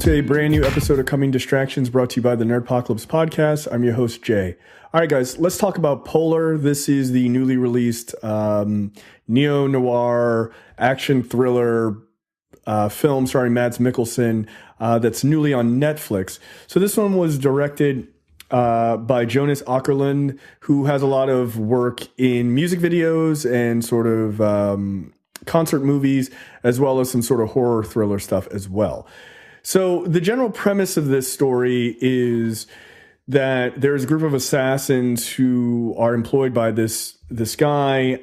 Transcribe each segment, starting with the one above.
to a brand new episode of Coming Distractions brought to you by the Nerdpocalypse podcast. I'm your host, Jay. All right, guys, let's talk about Polar. This is the newly released neo-noir action thriller film starring Mads Mikkelsen that's newly on Netflix. So this one was directed by Jonas Åkerlund, who has a lot of work in music videos and sort of concert movies, as well as some sort of horror thriller stuff as well. So the general premise of this story is that there's a group of assassins who are employed by this guy,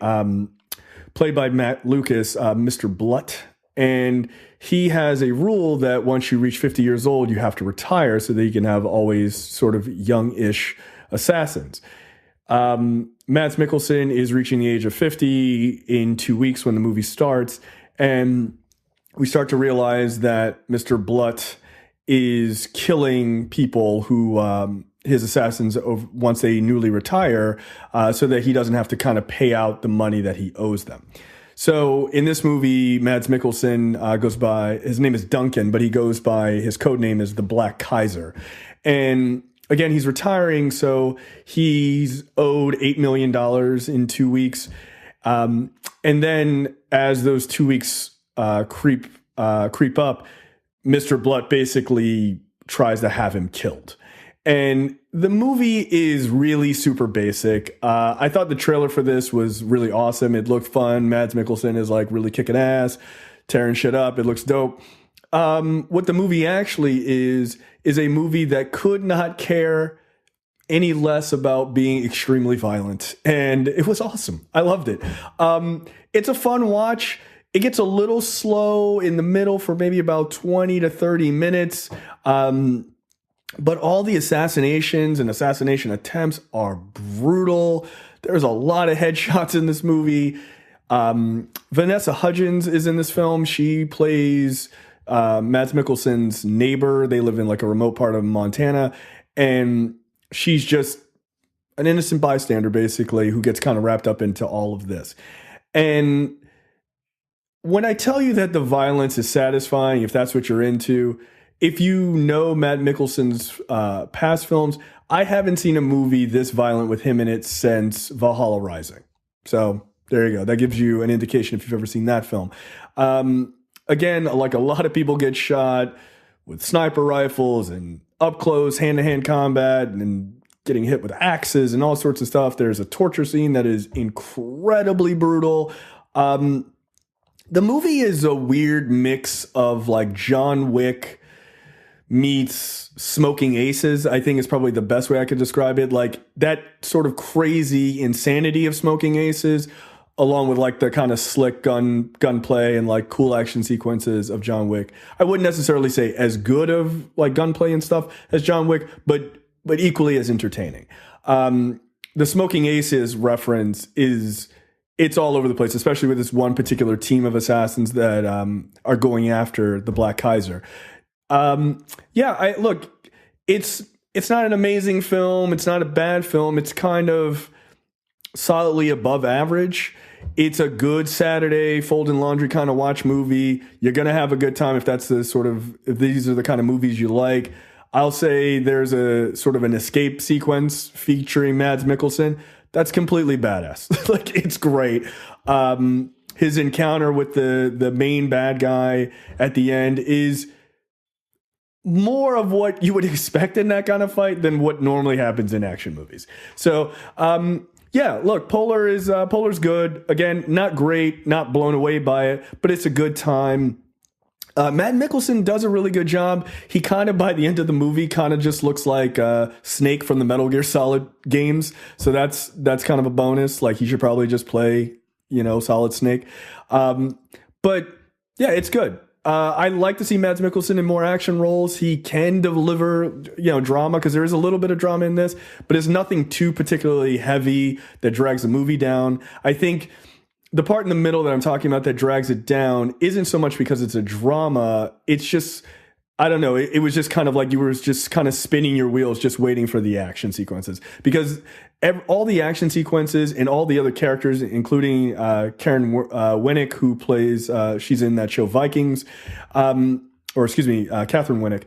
played by Matt Lucas, Mr. Blut. And he has a rule that once you reach 50 years old, you have to retire so that you can have always sort of young-ish assassins. Mads Mikkelsen is reaching the age of 50 in 2 weeks when the movie starts. And we start to realize that Mr. Blut is killing people who, his assassins, once they newly retire, so that he doesn't have to kind of pay out the money that he owes them. So in this movie, Mads Mikkelsen goes by, his name is Duncan, but he goes by, his code name is the Black Kaiser. And again, he's retiring, so he's owed $8 million in 2 weeks. And then as those 2 weeks creep up, Mr. Blut basically tries to have him killed. And the movie is really super basic. I thought the trailer for this was really awesome. It looked fun. Mads Mikkelsen is like really kicking ass, tearing shit up. It looks dope. What the movie actually is a movie that could not care any less about being extremely violent. And it was awesome. I loved it. It's a fun watch. It gets a little slow in the middle for maybe about 20 to 30 minutes. But all the assassinations and assassination attempts are brutal. There's a lot of headshots in this movie. Vaness Hudgens is in this film. She plays Mads Mikkelsen's neighbor. They live in like a remote part of Montana. And she's just an innocent bystander, basically, who gets kind of wrapped up into all of this. And when I tell you that the violence is satisfying, if that's what you're into, if you know Matt Mikkelsen's past films, I haven't seen a movie this violent with him in it since Valhalla Rising. So there you go. That gives you an indication if you've ever seen that film. Again, like a lot of people get shot with sniper rifles and up close hand-to-hand combat and getting hit with axes and all sorts of stuff. There's a torture scene that is incredibly brutal. The movie is a weird mix of like John Wick meets Smoking Aces, I think is probably the best way I could describe it. Like that sort of crazy insanity of Smoking Aces, along with like the kind of slick gunplay and like cool action sequences of John Wick. I wouldn't necessarily say as good of like gunplay and stuff as John Wick, but equally as entertaining. The Smoking Aces reference it's all over the place, especially with this one particular team of assassins that are going after the Black Kaiser. Look, it's not an amazing film. It's not a bad film. It's kind of solidly above average. It's a good Saturday folding laundry kind of watch movie. You're going to have a good time if these are the kind of movies you like. I'll say there's a sort of an escape sequence featuring Mads Mikkelsen. That's completely badass. Like, it's great. His encounter with the main bad guy at the end is more of what you would expect in that kind of fight than what normally happens in action movies. So, look, Polar's good. Again, not great, not blown away by it, but it's a good time. Matt Mikkelsen does a really good job. He kind of, by the end of the movie, kind of just looks like Snake from the Metal Gear Solid games. So that's kind of a bonus. Like, he should probably just play, Solid Snake. But yeah, it's good. I like to see Mads Mikkelsen in more action roles. He can deliver, drama, because there is a little bit of drama in this, but it's nothing too particularly heavy that drags the movie down. I think the part in the middle that I'm talking about that drags it down isn't so much because it's a drama. It's just, I don't know. It was just kind of like you were just kind of spinning your wheels, just waiting for the action sequences, because all the action sequences and all the other characters, including Katheryn Winnick, who plays, she's in that show Vikings. Katheryn Winnick.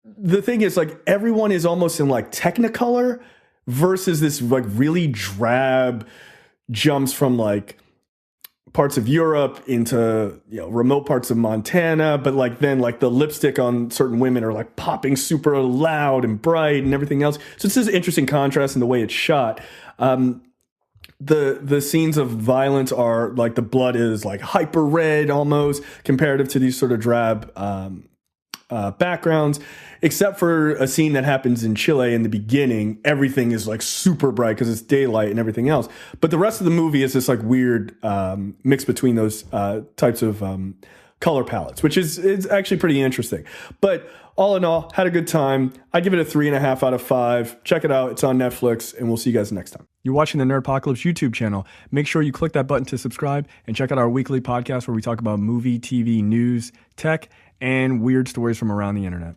The thing is, like, everyone is almost in like Technicolor versus this like really drab jumps from like parts of Europe into, you know, remote parts of Montana, but like then like the lipstick on certain women are like popping super loud and bright and everything else. So it's this interesting contrast in the way it's shot. The scenes of violence are like the blood is like hyper red almost comparative to these sort of drab backgrounds, except for a scene that happens in Chile in the beginning. Everything is like super bright because it's daylight and everything else. But the rest of the movie is this like weird mix between those types of color palettes, which is actually pretty interesting. But all in all, had a good time. I give it a 3.5 out of 5. Check it out. It's on Netflix, and we'll see you guys next time. You're watching the Nerdpocalypse YouTube channel. Make sure you click that button to subscribe and check out our weekly podcast where we talk about movie, TV, news, tech, and weird stories from around the internet.